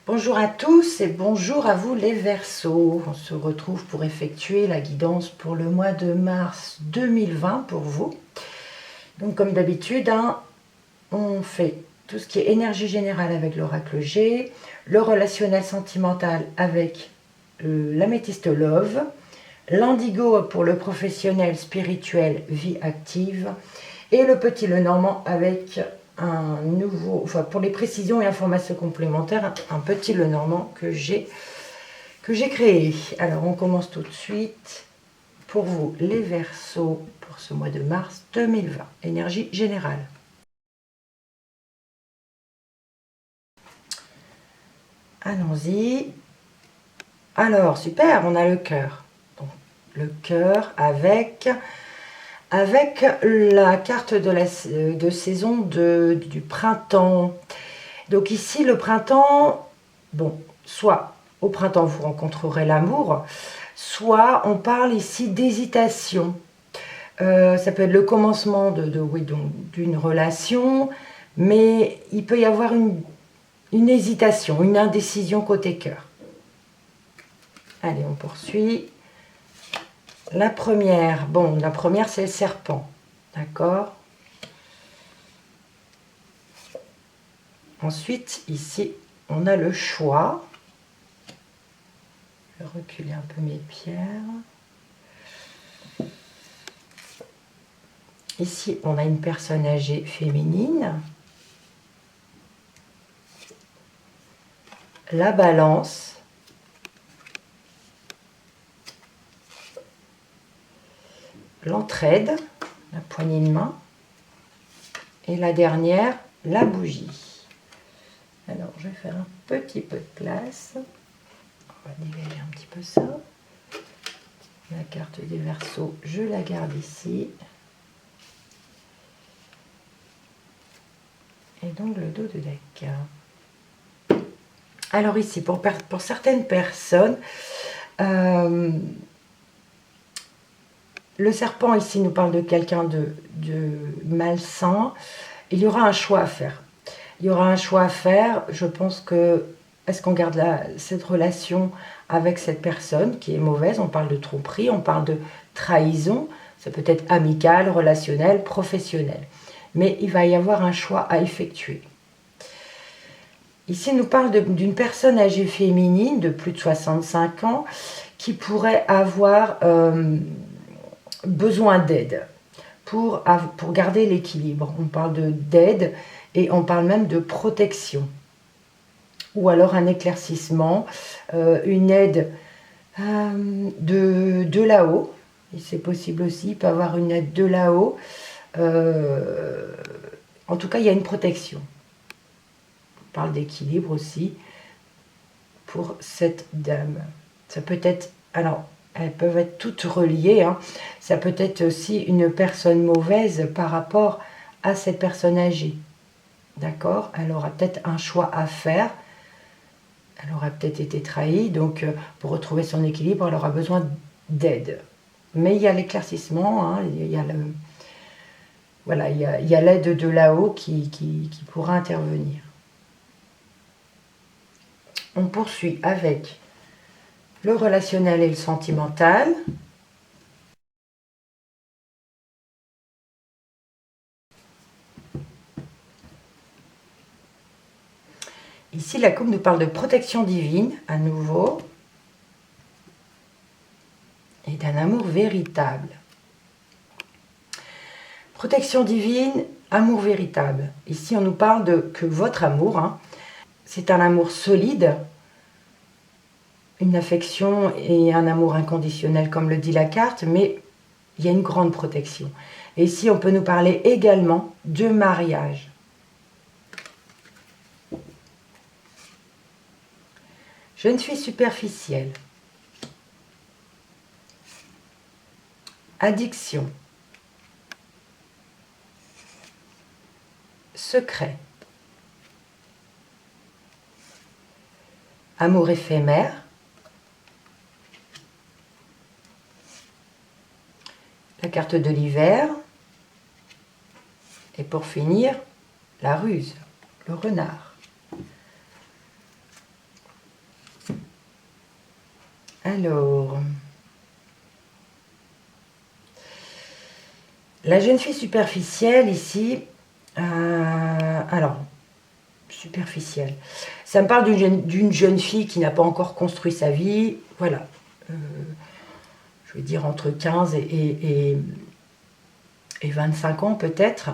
Bonjour à tous et bonjour à vous les Verseaux. On se retrouve pour effectuer la guidance pour le mois de mars 2020 pour vous. Donc comme d'habitude, on fait tout ce qui est énergie générale avec l'oracle G, le relationnel sentimental avec l'améthyste Love, l'indigo pour le professionnel spirituel vie active et le petit Lenormand avec un nouveau, enfin pour les précisions et informations complémentaires, un petit Lenormand que j'ai créé. Alors on commence tout de suite pour vous les Verseaux pour ce mois de mars 2020, énergie générale. Allons-y. Alors super, on a le cœur. Donc le cœur avec la carte de saison du printemps. Donc ici, le printemps, bon, soit au printemps vous rencontrerez l'amour, soit on parle ici d'hésitation. Ça peut être le commencement d'une relation, mais il peut y avoir une hésitation, une indécision côté cœur. Allez, on poursuit. La première, c'est le serpent, d'accord? Ensuite, ici, on a le choix. Je vais reculer un peu mes pierres. Ici, on a une personne âgée féminine. La balance. L'entraide, la poignée de main. Et la dernière, la bougie. Alors, je vais faire un petit peu de place. On va dégager un petit peu ça. La carte des Verseaux, je la garde ici. Et donc, le dos de deck. Alors ici, pour certaines personnes, le serpent ici nous parle de quelqu'un de malsain. Il y aura un choix à faire. Il y aura un choix à faire. Je pense que, est-ce qu'on garde cette relation avec cette personne qui est mauvaise? On parle de tromperie, on parle de trahison. Ça peut être amical, relationnel, professionnel. Mais il va y avoir un choix à effectuer. Ici, il nous parle d'une personne âgée féminine de plus de 65 ans qui pourrait avoir besoin d'aide pour garder l'équilibre. On parle d'aide et on parle même de protection. Ou alors un éclaircissement, une aide de là-haut. C'est possible aussi, il peut avoir une aide de là-haut. En tout cas, il y a une protection. On parle d'équilibre aussi pour cette dame. Ça peut être, alors elles peuvent être toutes reliées, hein. Ça peut être aussi une personne mauvaise par rapport à cette personne âgée. D'accord? Elle aura peut-être un choix à faire. Elle aura peut-être été trahie, donc pour retrouver son équilibre, elle aura besoin d'aide. Mais il y a l'éclaircissement, hein, il y a voilà, il y a l'aide de là-haut qui pourra intervenir. On poursuit avec le relationnel et le sentimental. Ici, la coupe nous parle de protection divine, à nouveau, et d'un amour véritable. Protection divine, amour véritable. Ici, on nous parle que votre amour, hein, c'est un amour solide, une affection et un amour inconditionnel, comme le dit la carte, mais il y a une grande protection. Et ici, on peut nous parler également de mariage. Jeune fille superficielle. Addiction. Secret. Amour éphémère. La carte de l'hiver. Et pour finir, la ruse, le renard. Alors, la jeune fille superficielle ici, alors, superficielle, ça me parle d'une jeune fille qui n'a pas encore construit sa vie, voilà, je veux dire entre 15 et 25 ans peut-être.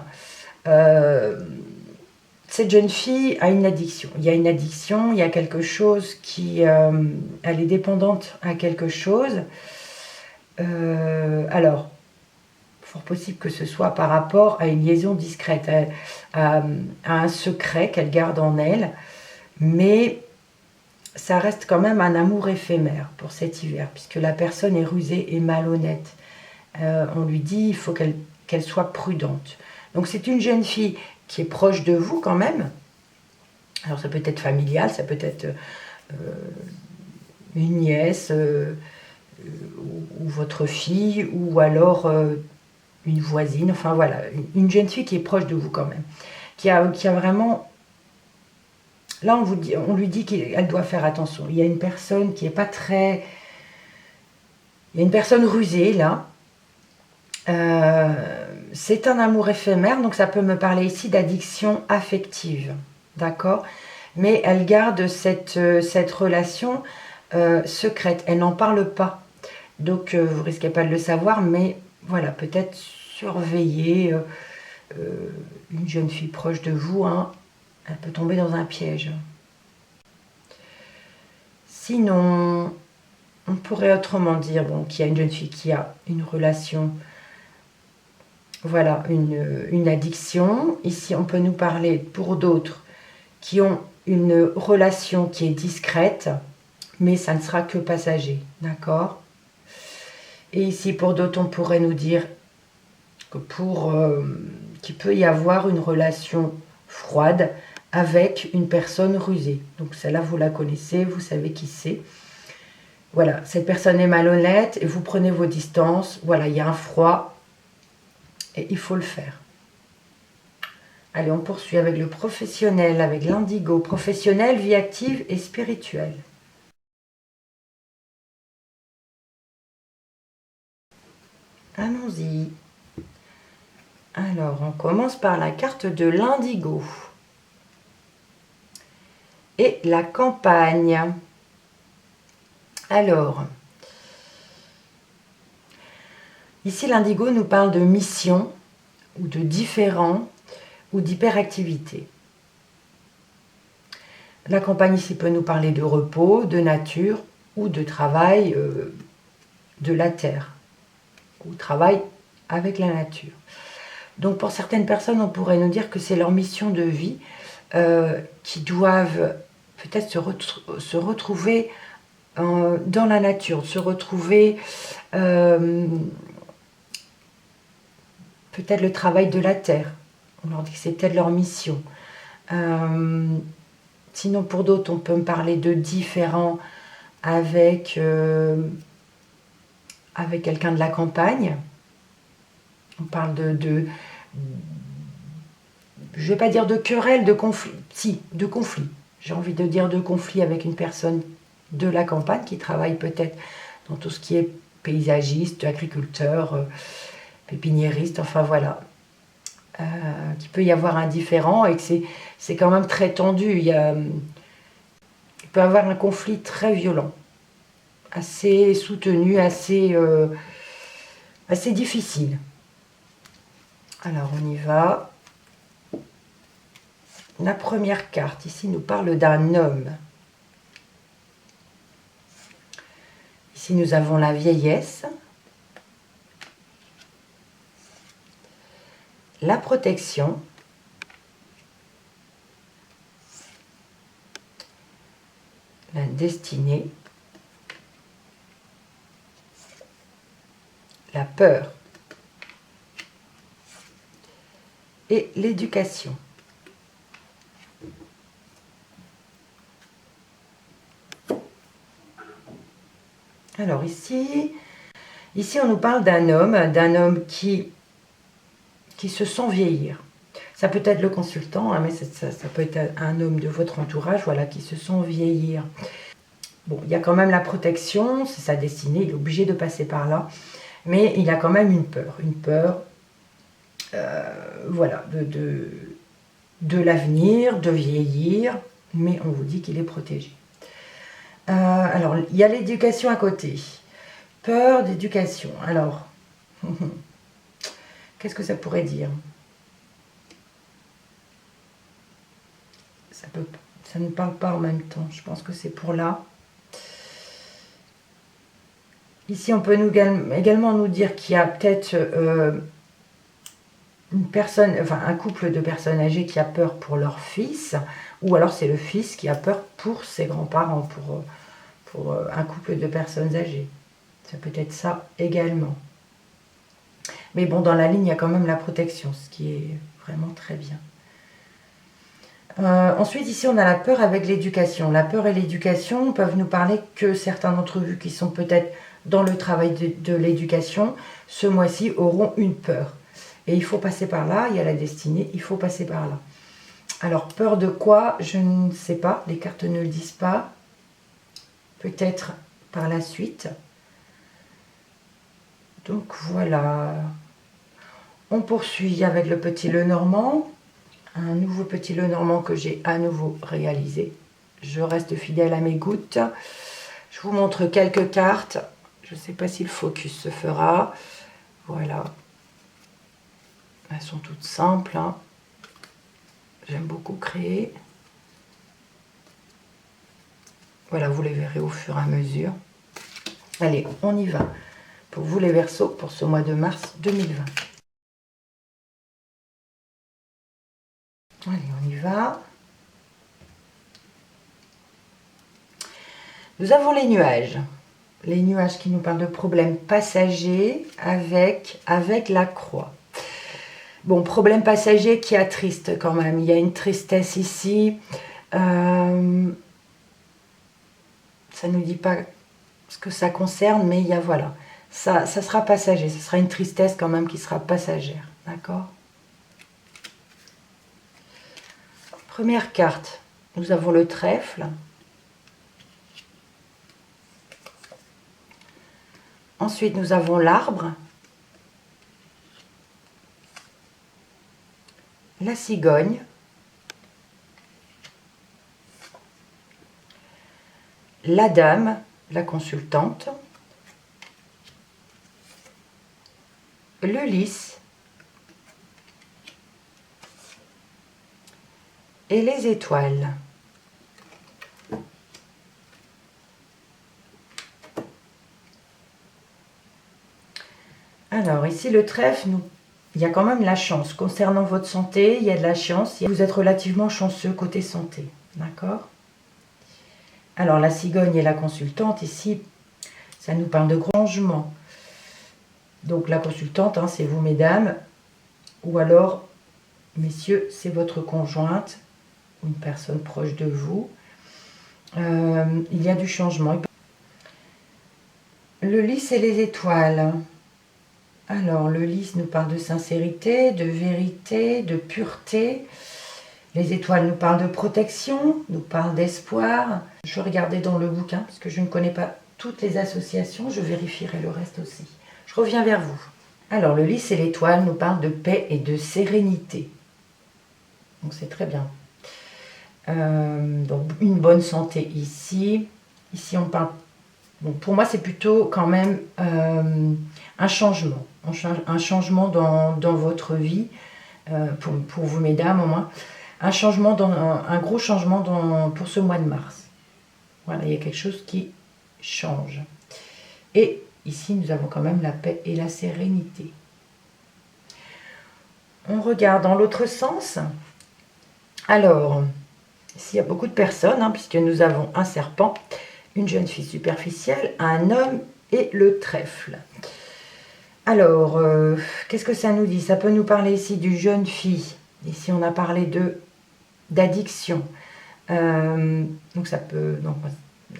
Cette jeune fille a une addiction. Il y a une addiction, il y a quelque chose qui... elle est dépendante à quelque chose. Alors, fort possible que ce soit par rapport à une liaison discrète, à un secret qu'elle garde en elle. Mais ça reste quand même un amour éphémère pour cet hiver, puisque la personne est rusée et malhonnête. On lui dit il faut qu'elle soit prudente. Donc c'est une jeune fille qui est proche de vous quand même. Alors ça peut être familial, ça peut être une nièce ou votre fille, ou alors une voisine, enfin voilà, une jeune fille qui est proche de vous quand même, qui a vraiment... Là on lui dit qu'elle doit faire attention. Il y a une personne qui n'est pas très... Il y a une personne rusée là. C'est un amour éphémère, donc ça peut me parler ici d'addiction affective, d'accord? Mais elle garde cette relation secrète, elle n'en parle pas. Donc vous risquez pas de le savoir, mais voilà, peut-être surveiller une jeune fille proche de vous, hein, elle peut tomber dans un piège. Sinon, on pourrait autrement dire bon, qu'il y a une jeune fille qui a une relation... Voilà, une addiction. Ici, on peut nous parler pour d'autres qui ont une relation qui est discrète, mais ça ne sera que passager, d'accord? Et ici, pour d'autres, on pourrait nous dire que qu'il peut y avoir une relation froide avec une personne rusée. Donc celle-là, vous la connaissez, vous savez qui c'est. Voilà, cette personne est malhonnête et vous prenez vos distances. Voilà, il y a un froid. Et il faut le faire. Allez, on poursuit avec le professionnel, avec l'indigo. Professionnel, vie active et spirituelle. Allons-y. Alors, on commence par la carte de l'indigo. Et la campagne. Alors, ici, l'indigo nous parle de mission, ou de différent, ou d'hyperactivité. La campagne ici peut nous parler de repos, de nature, ou de travail de la terre, ou travail avec la nature. Donc pour certaines personnes, on pourrait nous dire que c'est leur mission de vie, qui doivent peut-être se retrouver dans la nature, se retrouver... peut-être le travail de la terre. On leur dit que c'est peut-être leur mission. Sinon, pour d'autres, on peut me parler de différents avec quelqu'un de la campagne. On parle de je ne vais pas dire de querelle, de conflit. Si, de conflit. J'ai envie de dire de conflit avec une personne de la campagne qui travaille peut-être dans tout ce qui est paysagiste, agriculteur, pépiniériste, enfin voilà. Qu'il peut y avoir un différend et que c'est quand même très tendu. Il peut y avoir un conflit très violent, assez soutenu, assez difficile. Alors on y va. La première carte ici nous parle d'un homme. Ici nous avons la vieillesse, la protection, la destinée, la peur et l'éducation. Alors ici on nous parle d'un homme qui se sent vieillir. Ça peut être le consultant, hein, mais ça peut être un homme de votre entourage, voilà, qui se sent vieillir. Bon, il y a quand même la protection, c'est sa destinée, il est obligé de passer par là. Mais il a quand même une peur, voilà, de l'avenir, de vieillir, mais on vous dit qu'il est protégé. Alors, il y a l'éducation à côté. Peur d'éducation. Alors, qu'est-ce que ça pourrait dire? Ça ne parle pas en même temps. Je pense que c'est pour là. Ici, on peut également nous dire qu'il y a peut-être un couple de personnes âgées qui a peur pour leur fils, ou alors c'est le fils qui a peur pour ses grands-parents, pour un couple de personnes âgées. Ça peut être ça également. Mais bon, dans la ligne, il y a quand même la protection, ce qui est vraiment très bien. Ensuite, ici, on a la peur avec l'éducation. La peur et l'éducation peuvent nous parler que certains d'entre vous qui sont peut-être dans le travail de l'éducation, ce mois-ci auront une peur. Et il faut passer par là, il y a la destinée, il faut passer par là. Alors, peur de quoi? Je ne sais pas, les cartes ne le disent pas. Peut-être par la suite. Donc voilà. On poursuit avec le petit Lenormand. Un nouveau petit Lenormand que j'ai à nouveau réalisé. Je reste fidèle à mes gouttes. Je vous montre quelques cartes. Je ne sais pas si le focus se fera. Voilà. Elles sont toutes simples. Hein. J'aime beaucoup créer. Voilà, vous les verrez au fur et à mesure. Allez, on y va. Pour vous les Verseaux, pour ce mois de mars 2020. Allez, on y va. Nous avons les nuages. Les nuages qui nous parlent de problèmes passagers avec la croix. Bon, problème passager qui attriste quand même. Il y a une tristesse ici. Ça ne nous dit pas ce que ça concerne, mais il y a, voilà. Ça sera passager. Ce sera une tristesse quand même qui sera passagère. D'accord? Première carte. Nous avons le trèfle. Ensuite, nous avons l'arbre. La cigogne, la dame, la consultante, le lys et les étoiles. Alors ici le trèfle, il y a quand même la chance. Concernant votre santé, il y a de la chance. Vous êtes relativement chanceux côté santé. D'accord? Alors la cigogne et la consultante, ici, ça nous parle de grands changements. Donc la consultante, hein, c'est vous mesdames. Ou alors, messieurs, c'est votre conjointe ou une personne proche de vous. Il y a du changement. Le lys et les étoiles. Alors, le lys nous parle de sincérité, de vérité, de pureté. Les étoiles nous parlent de protection, nous parlent d'espoir. Je regardais dans le bouquin, parce que je ne connais pas toutes les associations. Je vérifierai le reste aussi. Je reviens vers vous. Alors, le lys et l'étoile nous parlent de paix et de sérénité. Donc, c'est très bien. Donc, une bonne santé ici. Ici, on parle... Bon, pour moi, c'est plutôt quand même un changement. Un changement dans votre vie, pour vous mesdames au moins. Un changement, un gros changement pour ce mois de mars. Voilà, il y a quelque chose qui change. Et ici, nous avons quand même la paix et la sérénité. On regarde dans l'autre sens. Alors, ici, il y a beaucoup de personnes, hein, puisque nous avons un serpent, une jeune fille superficielle, un homme et le trèfle. Alors, qu'est-ce que ça nous dit? Ça peut nous parler ici d'une jeune fille. Ici, on a parlé d'addiction. Donc, ça peut... Donc,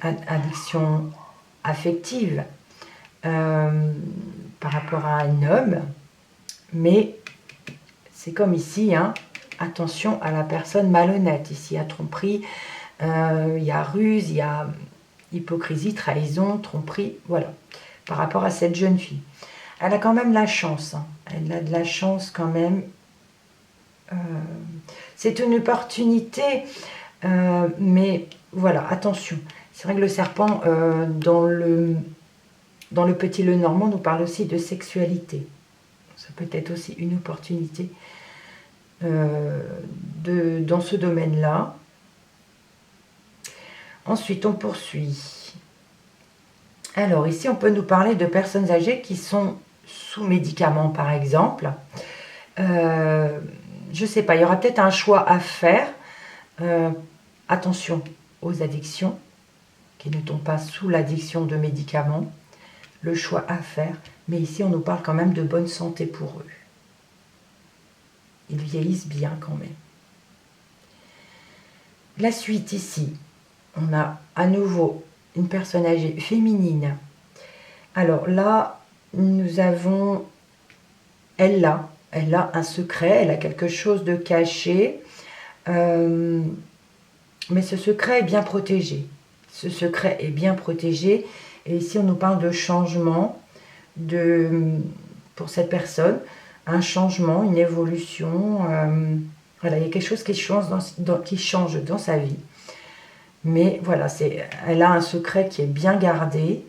addiction affective par rapport à un homme. Mais c'est comme ici, hein, attention à la personne malhonnête. Ici, il y a tromperie, il y a ruse, il y a hypocrisie, trahison, tromperie, voilà, par rapport à cette jeune fille. Elle a quand même la chance, hein. Elle a de la chance quand même. C'est une opportunité, mais voilà, attention. C'est vrai que le serpent, dans le Petit Lenormand, nous parle aussi de sexualité. Ça peut être aussi une opportunité dans ce domaine-là. Ensuite, on poursuit. Alors, ici, on peut nous parler de personnes âgées qui sont sous médicaments, par exemple. Je ne sais pas, il y aura peut-être un choix à faire. Attention aux addictions, qui ne tombent pas sous l'addiction de médicaments. Le choix à faire. Mais ici, on nous parle quand même de bonne santé pour eux. Ils vieillissent bien quand même. La suite ici, on a à nouveau une personne âgée féminine. Alors là, nous avons... Elle a un secret, elle a quelque chose de caché. Mais ce secret est bien protégé. Ce secret est bien protégé. Et ici, on nous parle de changement pour cette personne. Un changement, une évolution. Voilà, il y a quelque chose qui change dans sa vie. Mais voilà, elle a un secret qui est bien gardé,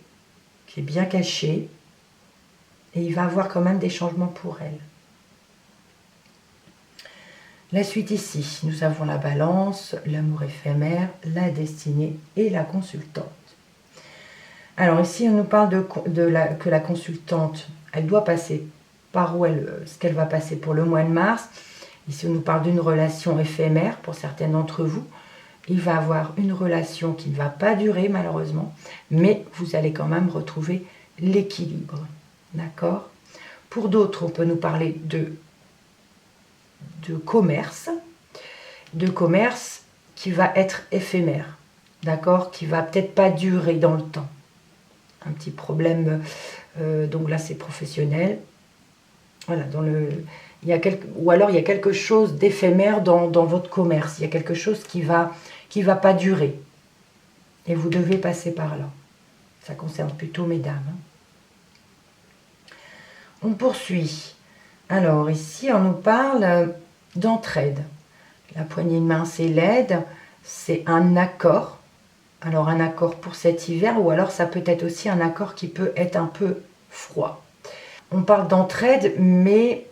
qui est bien caché. Et il va avoir quand même des changements pour elle. La suite ici, nous avons la balance, l'amour éphémère, la destinée et la consultante. Alors ici, on nous parle que la consultante, elle doit passer par ce qu'elle va passer pour le mois de mars. Ici, on nous parle d'une relation éphémère pour certains d'entre vous. Il va avoir une relation qui ne va pas durer malheureusement, mais vous allez quand même retrouver l'équilibre. D'accord? Pour d'autres, on peut nous parler de commerce qui va être éphémère, d'accord, qui va peut-être pas durer dans le temps. Un petit problème, donc là c'est professionnel. Voilà, ou alors il y a quelque chose d'éphémère dans votre commerce. Il y a quelque chose qui va pas durer. Et vous devez passer par là. Ça concerne plutôt mesdames. On poursuit. Alors ici, on nous parle d'entraide. La poignée de main, c'est l'aide. C'est un accord. Alors un accord pour cet hiver, ou alors ça peut être aussi un accord qui peut être un peu froid. On parle d'entraide, mais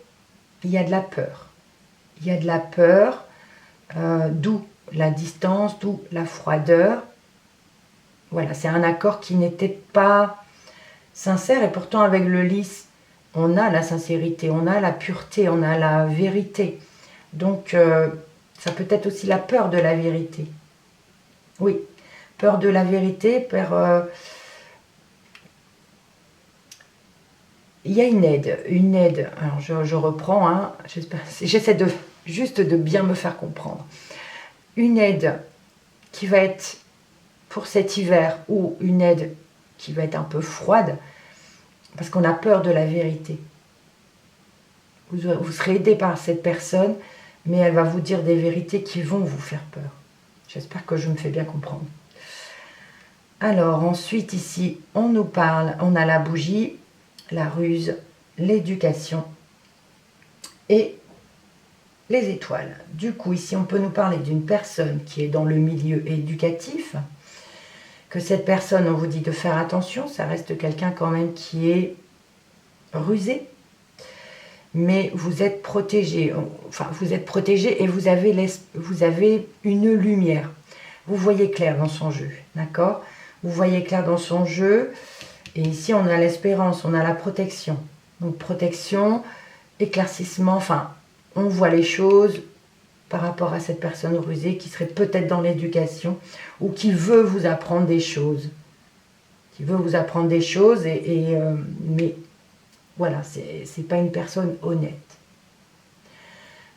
il y a de la peur. Il y a de la peur, d'où la distance, d'où la froideur. Voilà, c'est un accord qui n'était pas sincère, et pourtant avec le lys, on a la sincérité, on a la pureté, on a la vérité. Donc, ça peut être aussi la peur de la vérité. Oui, peur de la vérité, peur... Il y a une aide. Alors, je reprends, hein, j'essaie juste de bien me faire comprendre. Une aide qui va être pour cet hiver, ou une aide qui va être un peu froide, parce qu'on a peur de la vérité. Vous serez aidé par cette personne, mais elle va vous dire des vérités qui vont vous faire peur. J'espère que je me fais bien comprendre. Alors ensuite ici, on nous parle, on a la bougie, la ruse, l'éducation et les étoiles. Du coup, ici, on peut nous parler d'une personne qui est dans le milieu éducatif, que cette personne, on vous dit de faire attention, ça reste quelqu'un quand même qui est rusé, mais vous êtes protégé, et vous avez une lumière. Vous voyez clair dans son jeu, d'accord? Vous voyez clair dans son jeu, et ici on a l'espérance, on a la protection. Donc protection, éclaircissement, enfin, on voit les choses par rapport à cette personne rusée qui serait peut-être dans l'éducation ou qui veut vous apprendre des choses. Mais voilà, c'est pas une personne honnête.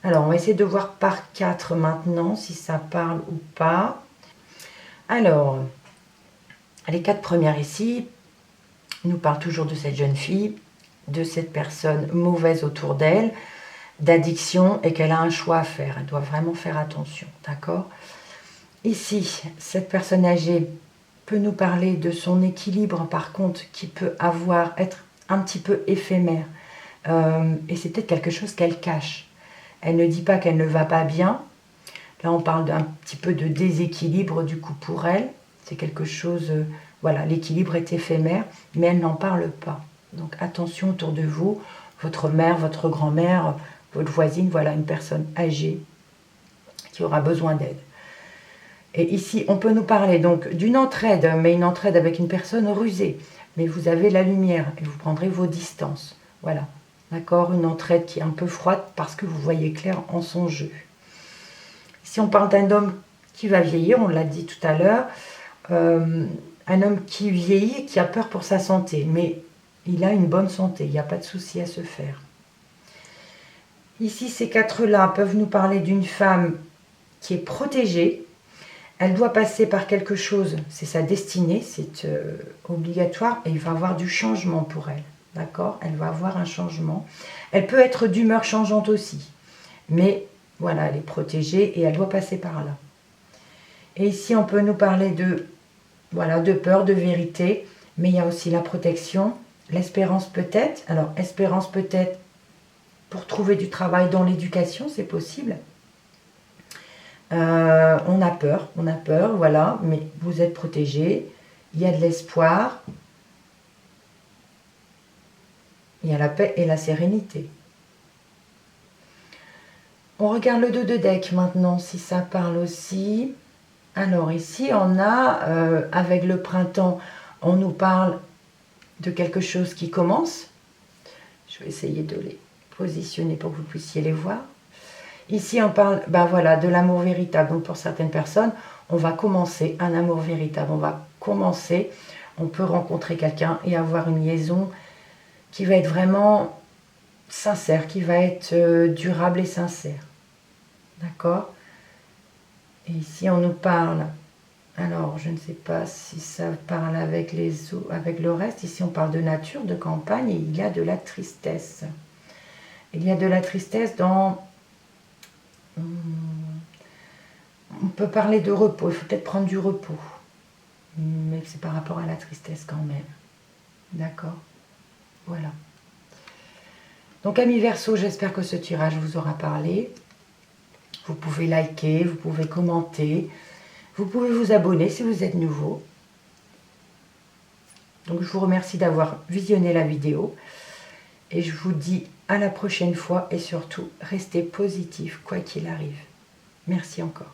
Alors, on va essayer de voir par 4 maintenant, si ça parle ou pas. Alors, les 4 premières ici nous parlent toujours de cette jeune fille, de cette personne mauvaise autour d'elle, d'addiction, et qu'elle a un choix à faire. Elle doit vraiment faire attention, d'accord? Ici, cette personne âgée peut nous parler de son équilibre, par contre, qui peut être un petit peu éphémère. Et c'est peut-être quelque chose qu'elle cache. Elle ne dit pas qu'elle ne va pas bien. Là, on parle d'un petit peu de déséquilibre, du coup, pour elle. C'est quelque chose... voilà, l'équilibre est éphémère, mais elle n'en parle pas. Donc, attention autour de vous, votre mère, votre grand-mère, votre voisine, voilà, une personne âgée qui aura besoin d'aide. Et ici, on peut nous parler donc d'une entraide, mais une entraide avec une personne rusée. Mais vous avez la lumière et vous prendrez vos distances. Voilà, d'accord? Une entraide qui est un peu froide parce que vous voyez clair en son jeu. Si on parle d'un homme qui va vieillir, on l'a dit tout à l'heure, un homme qui vieillit et qui a peur pour sa santé, mais il a une bonne santé, il n'y a pas de souci à se faire. Ici, ces quatre-là peuvent nous parler d'une femme qui est protégée. Elle doit passer par quelque chose, c'est sa destinée, c'est obligatoire, et il va y avoir du changement pour elle. D'accord? Elle va avoir un changement. Elle peut être d'humeur changeante aussi, mais voilà, elle est protégée et elle doit passer par là. Et ici, on peut nous parler de, voilà, de peur, de vérité, mais il y a aussi la protection, l'espérance peut-être. Alors, espérance peut-être pour trouver du travail dans l'éducation, c'est possible. On a peur, voilà, mais vous êtes protégé, il y a de l'espoir, il y a la paix et la sérénité. On regarde le dos de deck maintenant, si ça parle aussi. Alors ici, on a, avec le printemps, on nous parle de quelque chose qui commence. Je vais essayer de les positionner pour que vous puissiez les voir. Ici, on parle voilà, de l'amour véritable. Donc, pour certaines personnes, on va commencer un amour véritable. On peut rencontrer quelqu'un et avoir une liaison qui va être vraiment sincère, qui va être durable et sincère. D'accord? Et ici, on nous parle... Alors, je ne sais pas si ça parle avec le reste. Ici, on parle de nature, de campagne, et il y a de la tristesse. Il y a de la tristesse dans... On peut parler de repos, il faut peut-être prendre du repos. Mais c'est par rapport à la tristesse quand même. D'accord? Voilà. Donc, amis Verseau, j'espère que ce tirage vous aura parlé. Vous pouvez liker, vous pouvez commenter, vous pouvez vous abonner si vous êtes nouveau. Donc, je vous remercie d'avoir visionné la vidéo. Et je vous dis à la prochaine fois et surtout, restez positif quoi qu'il arrive. Merci encore.